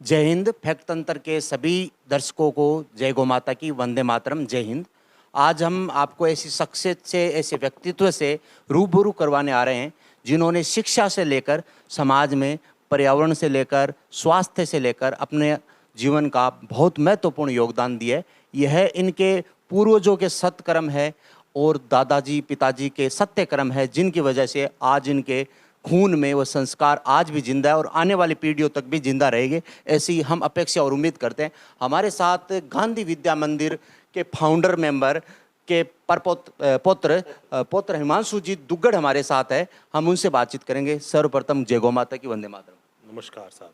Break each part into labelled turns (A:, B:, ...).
A: जय हिंद। फैक्ट तंत्र के सभी दर्शकों को जय गौ माता की, वंदे मातरम, जय हिंद। आज हम आपको ऐसी शख्सियत से, ऐसे व्यक्तित्व से रूबरू करवाने आ रहे हैं जिन्होंने शिक्षा से लेकर समाज में, पर्यावरण से लेकर स्वास्थ्य से लेकर अपने जीवन का बहुत महत्वपूर्ण योगदान दिया है। यह इनके पूर्वजों के सत्कर्म है और दादाजी पिताजी के सत्यकर्म है, जिनकी वजह से आज इनके खून में वो संस्कार आज भी जिंदा है और आने वाली पीढ़ियों तक भी जिंदा रहेंगे, ऐसी हम अपेक्षा और उम्मीद करते हैं। हमारे साथ गांधी विद्या मंदिर के फाउंडर मेंबर के पौत्र हिमांशु जी दुग्गड़ हमारे साथ है। हम उनसे बातचीत करेंगे। सर्वप्रथम जय गौ माता की, वंदे मातरम।
B: नमस्कार साहब।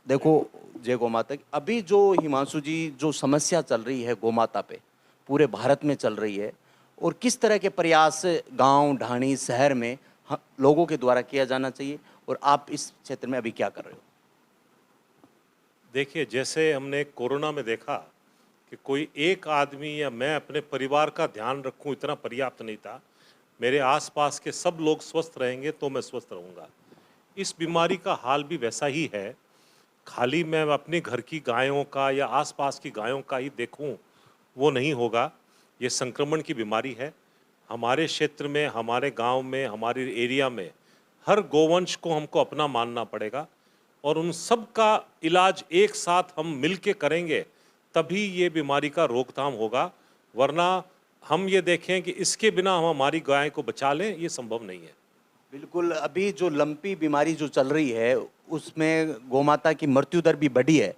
A: देखो, जय गौ माता की। अभी जो हिमांशु जी, जो समस्या चल रही है गौ माता पे, पूरे भारत में चल रही है, और किस तरह के प्रयास गांव, ढाणी, शहर में लोगों के द्वारा किया जाना चाहिए, और आप इस क्षेत्र में अभी क्या कर रहे हो?
B: देखिए, जैसे हमने कोरोना में देखा कि कोई एक आदमी या मैं अपने परिवार का ध्यान रखूं इतना पर्याप्त नहीं था। मेरे आसपास के सब लोग स्वस्थ रहेंगे तो मैं स्वस्थ रहूंगा। इस बीमारी का हाल भी वैसा ही है। खाली मैं अपने घर की गायों का या आसपास की गायों का ही देखूं वो नहीं होगा। ये संक्रमण की बीमारी है। हमारे क्षेत्र में, हमारे गांव में, हमारे एरिया में हर गोवंश को हमको अपना मानना पड़ेगा और उन सब का इलाज एक साथ हम मिल के करेंगे तभी ये बीमारी का रोकथाम होगा। वरना हम ये देखें कि इसके बिना हम हमारी गाय को बचा लें, ये संभव नहीं है।
A: बिल्कुल। अभी जो लंपी बीमारी जो चल रही है उसमें गौमाता की मृत्यु दर भी बढ़ी है,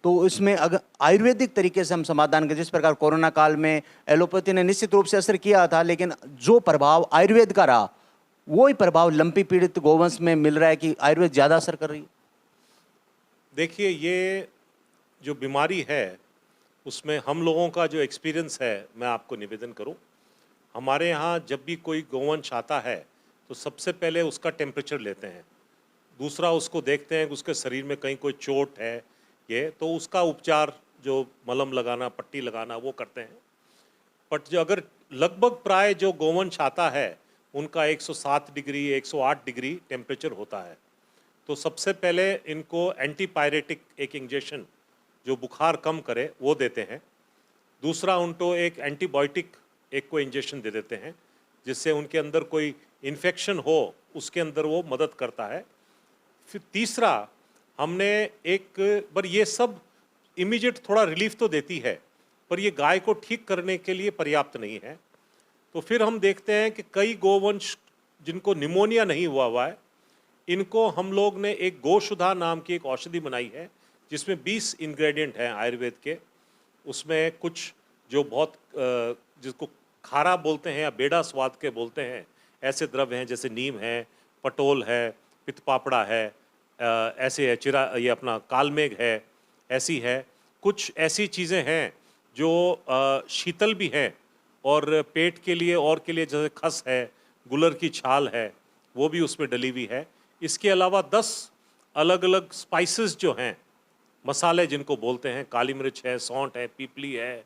A: तो इसमें अगर आयुर्वेदिक तरीके से हम समाधान करें, जिस प्रकार कोरोना काल में एलोपैथी ने निश्चित रूप से असर किया था, लेकिन जो प्रभाव आयुर्वेद का रहा वही प्रभाव लंपी पीड़ित गोवंश में मिल रहा है कि आयुर्वेद ज़्यादा असर कर रही है।
B: देखिए, ये जो बीमारी है उसमें हम लोगों का जो एक्सपीरियंस है मैं आपको निवेदन करूं। हमारे यहाँ जब भी कोई गोवंश आता है तो सबसे पहले उसका टेम्परेचर लेते हैं। दूसरा, उसको देखते हैं कि उसके शरीर में कहीं कोई चोट है, ये तो उसका उपचार, जो मलम लगाना, पट्टी लगाना, वो करते हैं। बट जो अगर लगभग प्राय जो गोवंश आता है उनका 107 डिग्री, 108 डिग्री टेम्परेचर होता है, तो सबसे पहले इनको एंटीपायरेटिक एक इंजेक्शन जो बुखार कम करे वो देते हैं। दूसरा, उनको एक एंटीबायोटिक एक को इंजेक्शन दे देते हैं जिससे उनके अंदर कोई इन्फेक्शन हो उसके अंदर वो मदद करता है। फिर तीसरा, हमने एक पर ये सब इमीडिएट थोड़ा रिलीफ तो देती है पर ये गाय को ठीक करने के लिए पर्याप्त नहीं है। तो फिर हम देखते हैं कि कई गोवंश जिनको निमोनिया नहीं हुआ है, इनको हम लोग ने एक गोशुधा नाम की एक औषधि बनाई है जिसमें 20 इंग्रेडिएंट हैं आयुर्वेद के। उसमें कुछ जो बहुत जिसको खारा बोलते हैं या बेड़ा स्वाद के बोलते हैं, ऐसे द्रव्य हैं जैसे नीम है, पटोल है, पित्तपापड़ा है, ऐसे है ये अपना कालमेघ है, ऐसी है। कुछ ऐसी चीज़ें हैं जो शीतल भी हैं और पेट के लिए और के लिए, जैसे खस है, गुलर की छाल है, वो भी उसमें डली हुई है। इसके अलावा 10 अलग अलग स्पाइसेस जो हैं, मसाले जिनको बोलते हैं, काली मिर्च है, सौंठ है, पीपली है,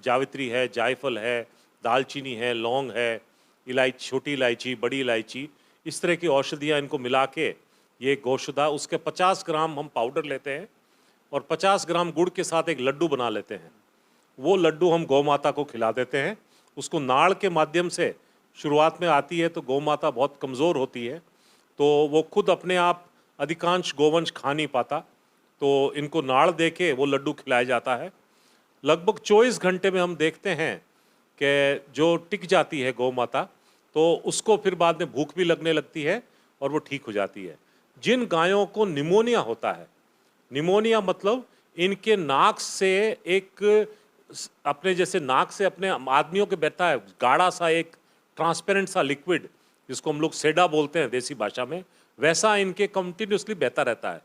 B: जावित्री है, जायफल है, दालचीनी है, लौंग है, इलायची, छोटी इलायची, बड़ी इलायची, इस तरह की औषधियाँ इनको मिला के ये गोशुधा, उसके 50 ग्राम हम पाउडर लेते हैं और 50 ग्राम गुड़ के साथ एक लड्डू बना लेते हैं। वो लड्डू हम गौ माता को खिला देते हैं। उसको नाड़ के माध्यम से शुरुआत में आती है तो गौ माता बहुत कमज़ोर होती है, तो वो खुद अपने आप अधिकांश गोवंश खा नहीं पाता, तो इनको नाड़ दे के वो लड्डू खिलाया जाता है। लगभग 24 घंटे में हम देखते हैं कि जो टिक जाती है गौ माता, तो उसको फिर बाद में भूख भी लगने लगती है और वो ठीक हो जाती है। जिन गायों को निमोनिया होता है, निमोनिया मतलब इनके नाक से एक अपने जैसे नाक से अपने आदमियों के बहता है गाढ़ा सा एक ट्रांसपेरेंट सा लिक्विड, जिसको हम लोग सेडा बोलते हैं देसी भाषा में, वैसा इनके कंटिन्यूसली बहता रहता है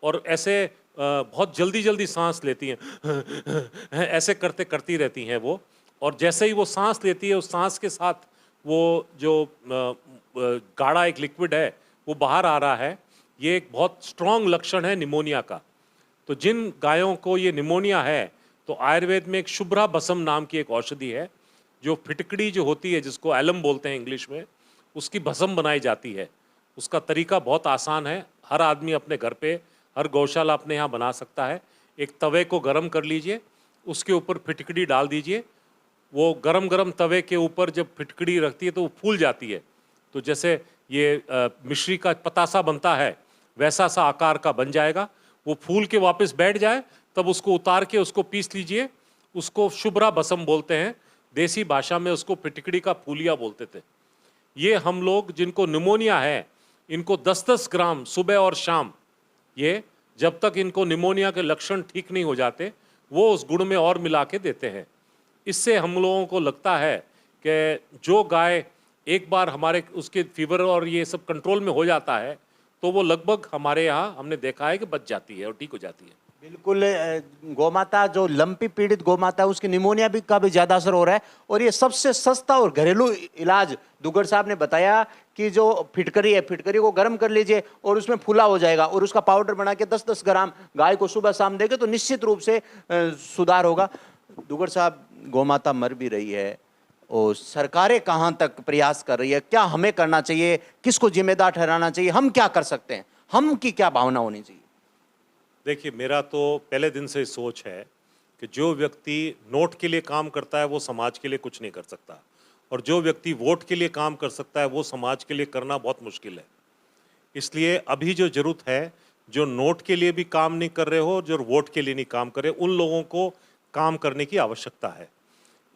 B: और ऐसे बहुत जल्दी जल्दी सांस लेती हैं ऐसे करते करती रहती हैं वो। और जैसे ही वो सांस लेती है, उस सांस के साथ वो जो गाढ़ा एक लिक्विड है वो बाहर आ रहा है। ये एक बहुत स्ट्रॉन्ग लक्षण है निमोनिया का। तो जिन गायों को ये निमोनिया है, तो आयुर्वेद में एक शुभ्रा भस्म नाम की एक औषधि है, जो फिटकड़ी जो होती है, जिसको एलम बोलते हैं इंग्लिश में, उसकी भस्म बनाई जाती है। उसका तरीका बहुत आसान है। हर आदमी अपने घर पे हर गौशाला अपने यहाँ बना सकता है। एक तवे को गर्म कर लीजिए, उसके ऊपर फिटकड़ी डाल दीजिए। वो गरम गरम तवे के ऊपर जब फिटकड़ी रखती है तो वो फूल जाती है। तो जैसे ये मिश्री का पतासा बनता है वैसा सा आकार का बन जाएगा। वो फूल के वापस बैठ जाए तब उसको उतार के उसको पीस लीजिए। उसको शुभ्रा भस्म बोलते हैं, देसी भाषा में उसको फिटकड़ी का फूलिया बोलते थे। ये हम लोग जिनको निमोनिया है इनको 10-10 ग्राम सुबह और शाम, ये जब तक इनको निमोनिया के लक्षण ठीक नहीं हो जाते वो उस गुड़ में और मिला के देते हैं। इससे हम लोगों को लगता है कि जो गाय एक बार हमारे उसके फीवर और ये सब कंट्रोल में हो जाता है तो वो लगभग हमारे यहाँ हमने देखा है कि बच जाती है और ठीक हो जाती है।
A: बिल्कुल गौमाता जो लंपी पीड़ित गौमाता है उसकी निमोनिया भी का भी ज़्यादा असर हो रहा है। और ये सबसे सस्ता और घरेलू इलाज दुग्गड़ साहब ने बताया कि जो फिटकरी है, फिटकरी को गर्म कर लीजिए और उसमें फुला हो जाएगा और उसका पाउडर बना के 10-10 ग्राम गाय को सुबह शाम देंगे तो निश्चित रूप से सुधार होगा। दुग्गड़ साहब, गौमाता मर भी रही है और सरकारें कहाँ तक प्रयास कर रही है, क्या हमें करना चाहिए, किसको जिम्मेदार ठहराना चाहिए, हम क्या कर सकते हैं, हम की क्या भावना होनी चाहिए?
B: देखिए, मेरा तो पहले दिन से सोच है कि जो व्यक्ति नोट के लिए काम करता है वो समाज के लिए कुछ नहीं कर सकता, और जो व्यक्ति वोट के लिए काम कर सकता है वो समाज के लिए करना बहुत मुश्किल है। इसलिए अभी जो जरूरत है, जो नोट के लिए भी काम नहीं कर रहे हो, जो वोट के लिए नहीं काम कर रहे, उन लोगों को काम करने की आवश्यकता है।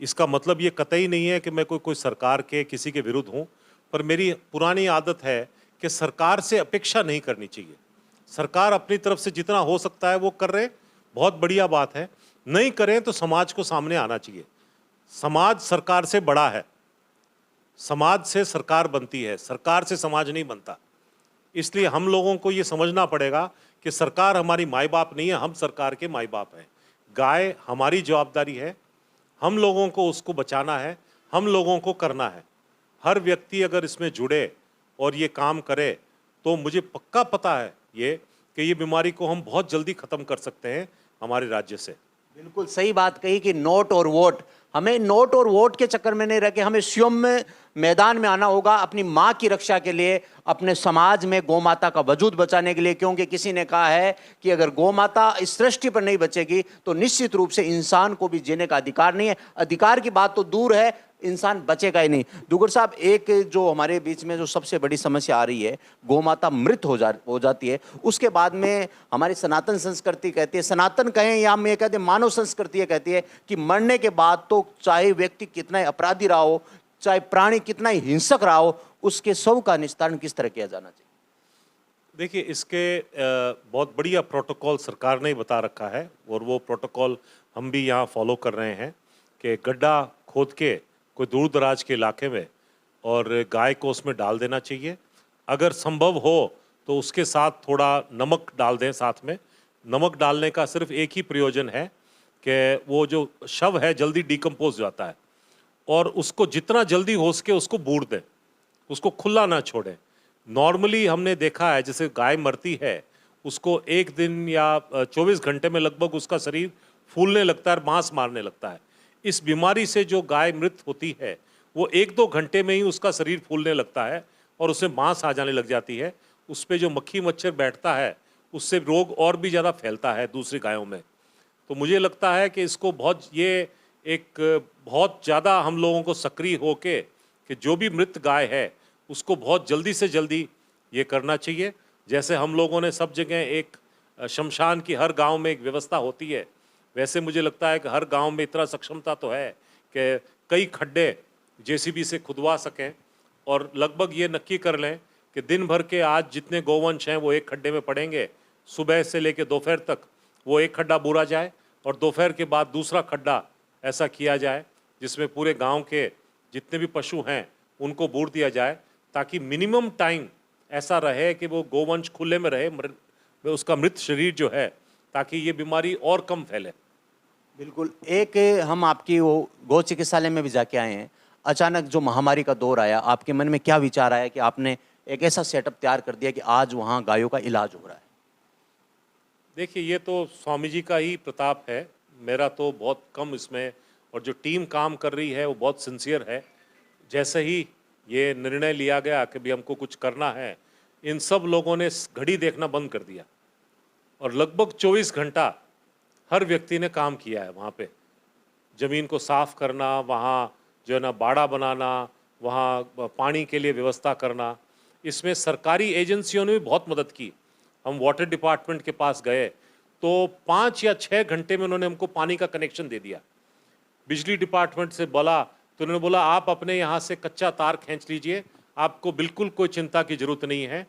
B: इसका मतलब ये कतई नहीं है कि मैं कोई सरकार के किसी के विरुद्ध हूँ, पर मेरी पुरानी आदत है कि सरकार से अपेक्षा नहीं करनी चाहिए। सरकार अपनी तरफ से जितना हो सकता है वो कर रहे, बहुत बढ़िया बात है। नहीं करें तो समाज को सामने आना चाहिए। समाज सरकार से बड़ा है, समाज से सरकार बनती है, सरकार से समाज नहीं बनता। इसलिए हम लोगों को ये समझना पड़ेगा कि सरकार हमारी माई बाप नहीं है, हम सरकार के माई बाप हैं। गाय हमारी जवाबदारी है, हम लोगों को उसको बचाना है, हम लोगों को करना है। हर व्यक्ति अगर इसमें जुड़े और ये काम करे तो मुझे पक्का पता है ये कि ये बीमारी को हम बहुत जल्दी ख़त्म कर सकते हैं हमारे राज्य से।
A: बिल्कुल सही बात कही कि नोट और वोट, हमें नोट और वोट के चक्कर में नहीं रह के हमें स्वयं में मैदान में आना होगा अपनी माँ की रक्षा के लिए, अपने समाज में गौमाता का वजूद बचाने के लिए। क्योंकि किसी ने कहा है कि अगर गौमाता इस सृष्टि पर नहीं बचेगी तो निश्चित रूप से इंसान को भी जीने का अधिकार नहीं है। अधिकार की बात तो दूर है, इंसान बचेगा ही नहीं। दुग्गड़ साहब, एक जो हमारे बीच में जो सबसे बड़ी समस्या आ रही है, गौमाता मृत हो जाती है, उसके बाद में हमारी सनातन संस्कृति कहती है, सनातन कहें या हम ये कहते हैं मानव संस्कृति ये कहती है कि मरने के बाद तो चाहे व्यक्ति कितना ही अपराधी रहा हो, चाहे प्राणी कितना ही हिंसक रहा हो, उसके शव का निस्तारण किस तरह किया जाना चाहिए?
B: देखिए, इसके बहुत बढ़िया प्रोटोकॉल सरकार ने बता रखा है और वो प्रोटोकॉल हम भी यहाँ फॉलो कर रहे हैं कि गड्ढा खोद के कोई दूर दराज के इलाके में और गाय को उसमें डाल देना चाहिए। अगर संभव हो तो उसके साथ थोड़ा नमक डाल दें साथ में। नमक डालने का सिर्फ एक ही प्रयोजन है कि वो जो शव है जल्दी डिकम्पोज जाता है, और उसको जितना जल्दी हो सके उसको बूड़ दें, उसको खुला ना छोड़ें। नॉर्मली हमने देखा है जैसे गाय मरती है उसको एक दिन या 24 घंटे में लगभग उसका शरीर फूलने लगता है, मांस मारने लगता है। इस बीमारी से जो गाय मृत होती है वो 1-2 घंटे में ही उसका शरीर फूलने लगता है और उसमें मांस आ जाने लग जाती है। उस पर जो मक्खी मच्छर बैठता है उससे रोग और भी ज़्यादा फैलता है दूसरी गायों में। तो मुझे लगता है कि इसको बहुत ज़्यादा हम लोगों को सक्रिय होके कि जो भी मृत गाय है उसको बहुत जल्दी से जल्दी ये करना चाहिए। जैसे हम लोगों ने सब जगह एक शमशान की हर गांव में एक व्यवस्था होती है, वैसे मुझे लगता है कि हर गांव में इतना सक्षमता तो है कि कई खड्डे जेसीबी से खुदवा सकें और लगभग ये नक्की कर लें कि दिन भर के आज जितने गौवंश हैं वो एक खड्डे में पड़ेंगे। सुबह से लेकर दोपहर तक वो एक खड्डा बूरा जाए और दोपहर के बाद दूसरा खड्डा ऐसा किया जाए जिसमें पूरे गांव के जितने भी पशु हैं उनको बूर दिया जाए, ताकि मिनिमम टाइम ऐसा रहे कि वो गोवंश खुले में रहे, उसका मृत शरीर जो है, ताकि ये बीमारी और कम फैले।
A: बिल्कुल। एक हम आपकी वो गौ चिकित्सालय में भी जाके आए हैं, अचानक जो महामारी का दौर आया, आपके मन में क्या विचार आया कि आपने एक ऐसा सेटअप तैयार कर दिया कि आज वहाँ गायों का इलाज हो रहा है?
B: देखिए, ये तो स्वामी जी का ही प्रताप है, मेरा तो बहुत कम इसमें, और जो टीम काम कर रही है वो बहुत सिंसियर है। जैसे ही ये निर्णय लिया गया कि भी हमको कुछ करना है, इन सब लोगों ने घड़ी देखना बंद कर दिया। और लगभग 24 घंटा हर व्यक्ति ने काम किया है वहाँ पे। ज़मीन को साफ करना, वहाँ जो है ना बाड़ा बनाना, वहाँ पानी के लिए व्यवस्था करना, इसमें सरकारी एजेंसियों ने भी बहुत मदद की। हम वाटर डिपार्टमेंट के पास गए तो 5 या 6 घंटे में उन्होंने हमको पानी का कनेक्शन दे दिया। बिजली डिपार्टमेंट से बोला तो उन्होंने बोला आप अपने यहाँ से कच्चा तार खींच लीजिए, आपको बिल्कुल कोई चिंता की ज़रूरत नहीं है।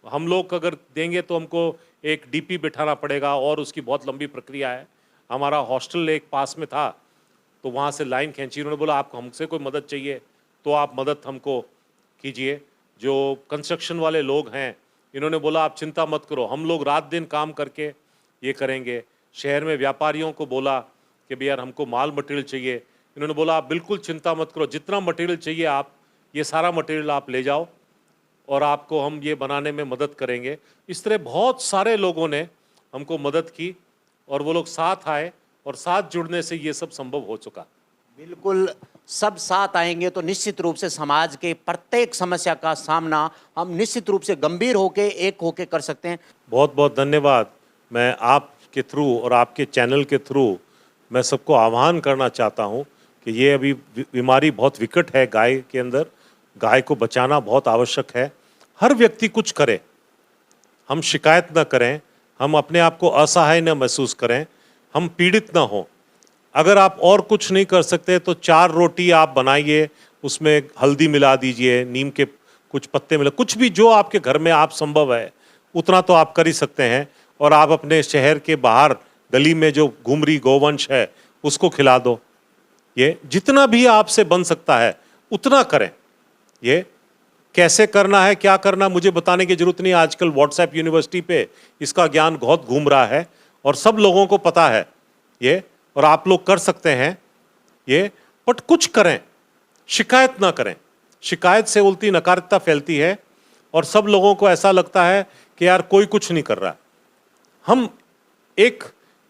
B: हम लोग अगर देंगे तो हमको एक डीपी बिठाना पड़ेगा और उसकी बहुत लंबी प्रक्रिया है। हमारा हॉस्टल एक पास में था तो वहाँ से लाइन खींची। उन्होंने बोला आपको हमसे कोई मदद चाहिए तो आप मदद हमको कीजिए। जो कंस्ट्रक्शन वाले लोग हैं इन्होंने बोला आप चिंता मत करो, हम लोग रात दिन काम करके ये करेंगे। शहर में व्यापारियों को बोला कि भैया हमको माल मटेरियल चाहिए, इन्होंने बोला आप बिल्कुल चिंता मत करो, जितना मटेरियल चाहिए आप ये सारा मटेरियल आप ले जाओ और आपको हम ये बनाने में मदद करेंगे। इस तरह बहुत सारे लोगों ने हमको मदद की और वो लोग साथ आए और साथ जुड़ने से ये सब संभव हो चुका।
A: बिल्कुल, सब साथ आएंगे तो निश्चित रूप से समाज के प्रत्येक समस्या का सामना हम निश्चित रूप से गंभीर होके एक होके कर सकते हैं।
B: बहुत बहुत धन्यवाद। मैं आपके थ्रू और आपके चैनल के थ्रू मैं सबको आह्वान करना चाहता हूँ कि ये अभी बीमारी बहुत विकट है गाय के अंदर, गाय को बचाना बहुत आवश्यक है। हर व्यक्ति कुछ करे, हम शिकायत न करें, हम अपने आप को असहाय न महसूस करें, हम पीड़ित न हों। अगर आप और कुछ नहीं कर सकते तो 4 रोटी आप बनाइए, उसमें हल्दी मिला दीजिए, नीम के कुछ पत्ते मिला, कुछ भी जो आपके घर में आप संभव है उतना तो आप कर ही सकते हैं। और आप अपने शहर के बाहर गली में जो घुमरी गोवंश है उसको खिला दो। ये जितना भी आपसे बन सकता है उतना करें। ये कैसे करना है, क्या करना, मुझे बताने की जरूरत नहीं। आजकल व्हाट्सएप यूनिवर्सिटी पे इसका ज्ञान बहुत घूम रहा है और सब लोगों को पता है ये, और आप लोग कर सकते हैं ये। बट कुछ करें, शिकायत ना करें। शिकायत से उल्टी नकारात्मकता फैलती है और सब लोगों को ऐसा लगता है कि यार कोई कुछ नहीं कर रहा। हम एक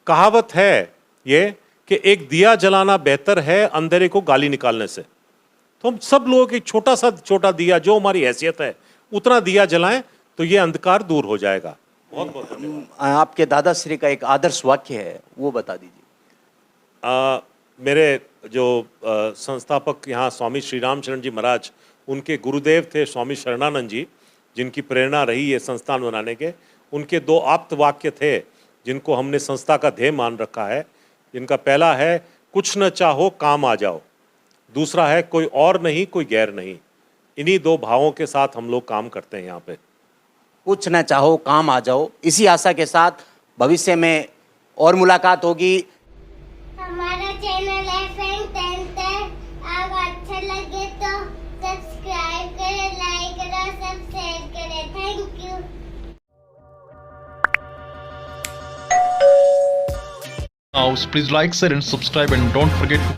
B: कहावत है ये कि एक दिया जलाना बेहतर है अंधेरे को गाली निकालने से। तो हम सब लोग एक छोटा दिया जो हमारी हैसियत है उतना दिया जलाएं तो ये अंधकार दूर हो जाएगा। बहुत बहुत धन्यवाद।
A: आपके दादाश्री का एक आदर्श वाक्य है, वो बता दीजिए।
B: मेरे जो संस्थापक यहाँ स्वामी श्री राम शरण जी महाराज, उनके गुरुदेव थे स्वामी शरणानंद जी, जिनकी प्रेरणा रही ये संस्थान बनाने के। उनके 2 आप्त वाक्य थे जिनको हमने संस्था का ध्येय मान रखा है। जिनका पहला है कुछ न चाहो काम आ जाओ, दूसरा है कोई और नहीं कोई गैर नहीं। इन्हीं 2 भावों के साथ हम लोग काम करते हैं यहाँ पे।
A: कुछ न चाहो काम आ जाओ, इसी आशा के साथ भविष्य में और मुलाकात होगी।
C: हमारा चैनल FN10 है, आप अच्छा लगे तो सब्सक्राइब करें, लाइक करें और सब शेयर करें। Thank you.
D: Now, please like, share and subscribe and don't forget to